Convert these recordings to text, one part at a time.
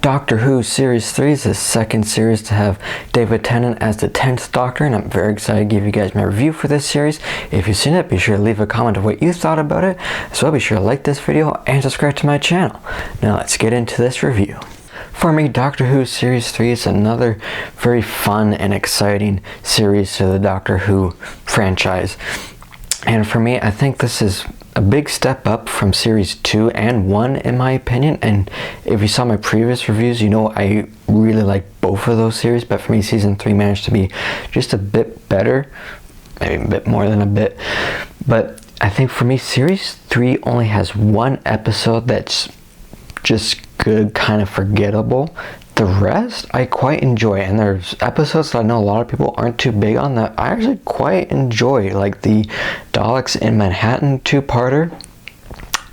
Doctor Who Series 3 is the second series to have David Tennant as the 10th Doctor, and I'm very excited to give you guys my review for this series. If you've seen it, be sure to leave a comment of what you thought about it, as well be sure to like this video and subscribe to my channel. Now let's get into this review. For me, Doctor Who Series 3 is another very fun and exciting series to the Doctor Who franchise. And for me, I think this is a big step up from Series 2 and 1 in my opinion. And if you saw my previous reviews, you know I really like both of those series. But for me, Season 3 managed to be just a bit better. Maybe a bit more than a bit. But I think for me, Series 3 only has one episode that's just good, kind of forgettable. The rest I quite enjoy, and there's episodes that I know a lot of people aren't too big on that I actually quite enjoy, like the Daleks in Manhattan two-parter.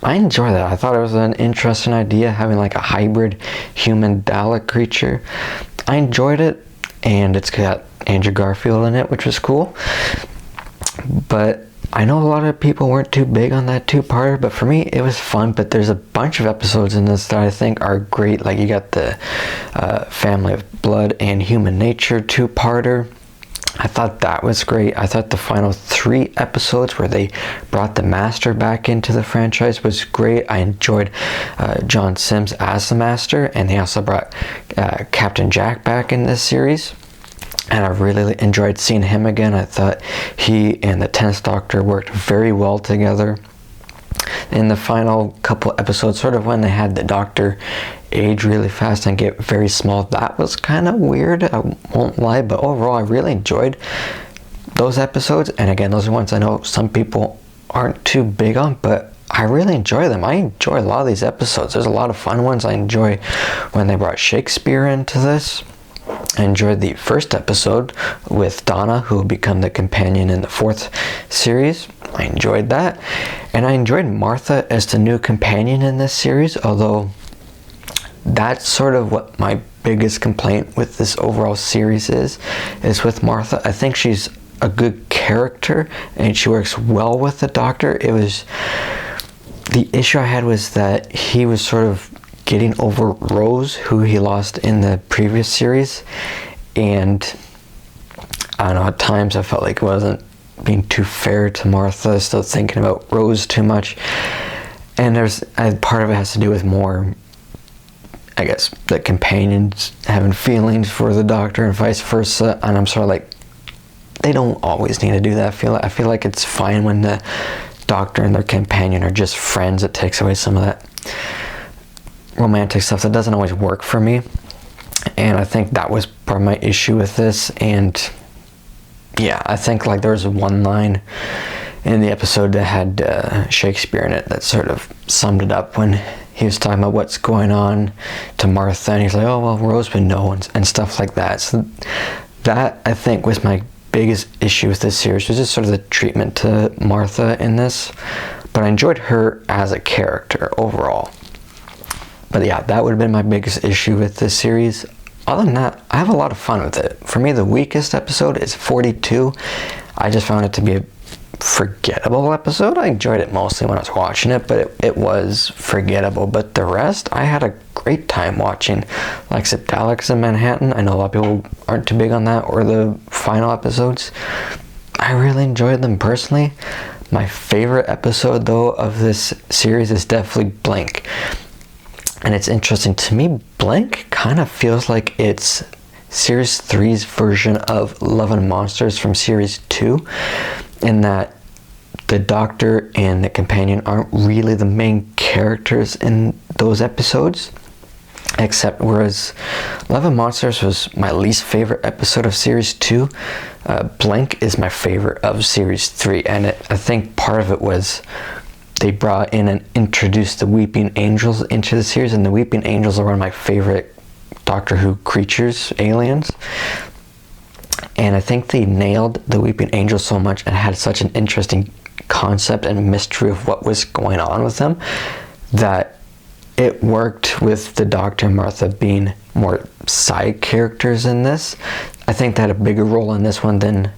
I enjoy that. I thought it was an interesting idea, having like a hybrid human Dalek creature. I enjoyed it, and it's got Andrew Garfield in it, which was cool. But I know a lot of people weren't too big on that two-parter, but for me it was fun. But there's a bunch of episodes in this that I think are great. Like you got the Family of Blood and Human Nature two-parter. I thought that was great. I thought the final 3 episodes where they brought the Master back into the franchise was great. I enjoyed John Sims as the Master, and they also brought Captain Jack back in this series. And I really enjoyed seeing him again. I thought he and the 10th Doctor worked very well together. In the final couple episodes, sort of when they had the Doctor age really fast and get very small, that was kind of weird, I won't lie. But overall, I really enjoyed those episodes. And again, those are ones I know some people aren't too big on, but I really enjoy them. I enjoy a lot of these episodes. There's a lot of fun ones. I enjoy when they brought Shakespeare into this. I enjoyed the first episode with Donna, who will become the companion in the 4th series. I enjoyed that. And I enjoyed Martha as the new companion in this series, although that's sort of what my biggest complaint with this overall series is with Martha. I think she's a good character and she works well with the Doctor. It was, the issue I had was that he was sort of getting over Rose, who he lost in the previous series, and I don't know, at times I felt like it wasn't being too fair to Martha, still thinking about Rose too much. And there's part of it has to do with more, I guess, the companions having feelings for the Doctor and vice versa, and I'm sort of like, they don't always need to do that. I feel like it's fine when the Doctor and their companion are just friends. It takes away some of that romantic stuff that doesn't always work for me, and I think that was part of my issue with this. And yeah, I think like there was one line in the episode that had Shakespeare in it that sort of summed it up when he was talking about what's going on to Martha, and he's like, oh well, Rose would know, and stuff like that. So that, I think, was my biggest issue with this series, was just sort of the treatment to Martha in this. But I enjoyed her as a character overall. But yeah, that would have been my biggest issue with this series. Other than that, I have a lot of fun with it. For me, the weakest episode is 42. I just found it to be a forgettable episode. I enjoyed it mostly when I was watching it, but it was forgettable. But the rest, I had a great time watching. Like I said, Daleks in Manhattan. I know a lot of people aren't too big on that, or the final episodes. I really enjoyed them personally. My favorite episode, though, of this series is definitely Blink. And it's interesting, to me, Blink kind of feels like it's Series 3's version of Love and Monsters from Series 2, in that the Doctor and the companion aren't really the main characters in those episodes, except whereas Love and Monsters was my least favorite episode of Series 2, Blink is my favorite of Series 3, and I think part of it was they brought in and introduced the Weeping Angels into the series, and the Weeping Angels are one of my favorite Doctor Who creatures, aliens. And I think they nailed the Weeping Angels so much and had such an interesting concept and mystery of what was going on with them, that it worked with the Doctor and Martha being more side characters in this. I think they had a bigger role in this one than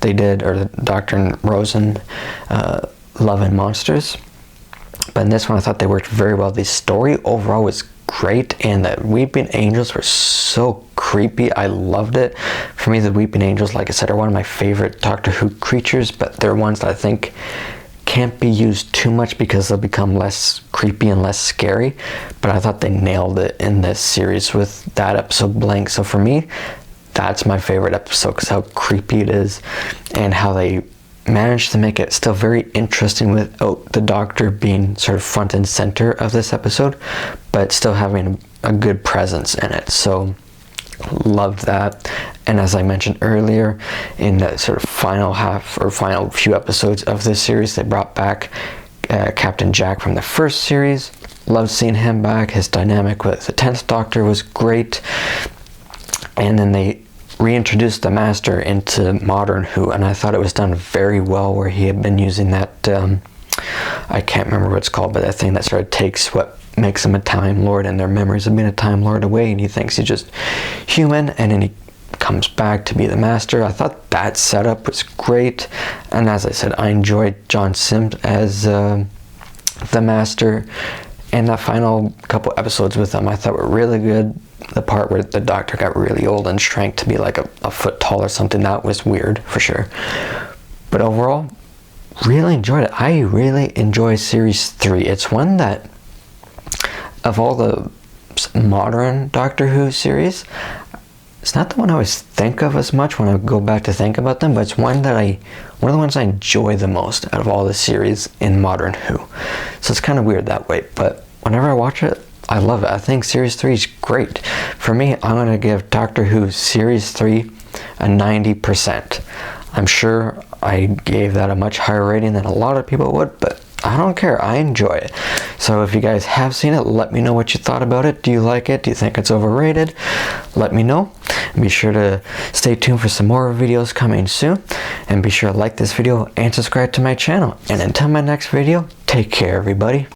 they did, or the Doctor and Rose in Love and Monsters. But in this one, I thought they worked very well. The story overall was great, and the Weeping Angels were so creepy. I loved it. For me, the Weeping Angels, like I said, are one of my favorite Doctor Who creatures, but they're ones that I think can't be used too much because they'll become less creepy and less scary. But I thought they nailed it in this series with that episode Blank. So for me, that's my favorite episode because how creepy it is and how they managed to make it still very interesting without the Doctor being sort of front and center of this episode, but still having a good presence in it. So loved that. And as I mentioned earlier, in the sort of final half or final few episodes of this series, they brought back Captain Jack from the first series. Loved seeing him back. His dynamic with the 10th Doctor was great. And then they reintroduced the Master into Modern Who, and I thought it was done very well, where he had been using that I can't remember what it's called, but that thing that sort of takes what makes him a Time Lord and their memories of being a Time Lord away, and he thinks he's just human, and then he comes back to be the Master. I thought that setup was great, and as I said, I enjoyed John Sims as the Master, and the final couple episodes with him I thought were really good. The part where the Doctor got really old and shrank to be like a foot tall or something, that was weird for sure. But overall, really enjoyed it. I really enjoy Series 3. It's one that, of all the modern Doctor Who series, it's not the one I always think of as much when I go back to think about them, but it's one of the ones I enjoy the most out of all the series in Modern Who. So it's kind of weird that way, but whenever I watch it, I love it. I think Series 3 is great. For me, I'm going to give Doctor Who Series 3 a 90%. I'm sure I gave that a much higher rating than a lot of people would, but I don't care. I enjoy it. So if you guys have seen it, let me know what you thought about it. Do you like it? Do you think it's overrated? Let me know. Be sure to stay tuned for some more videos coming soon. And be sure to like this video and subscribe to my channel. And until my next video, take care, everybody.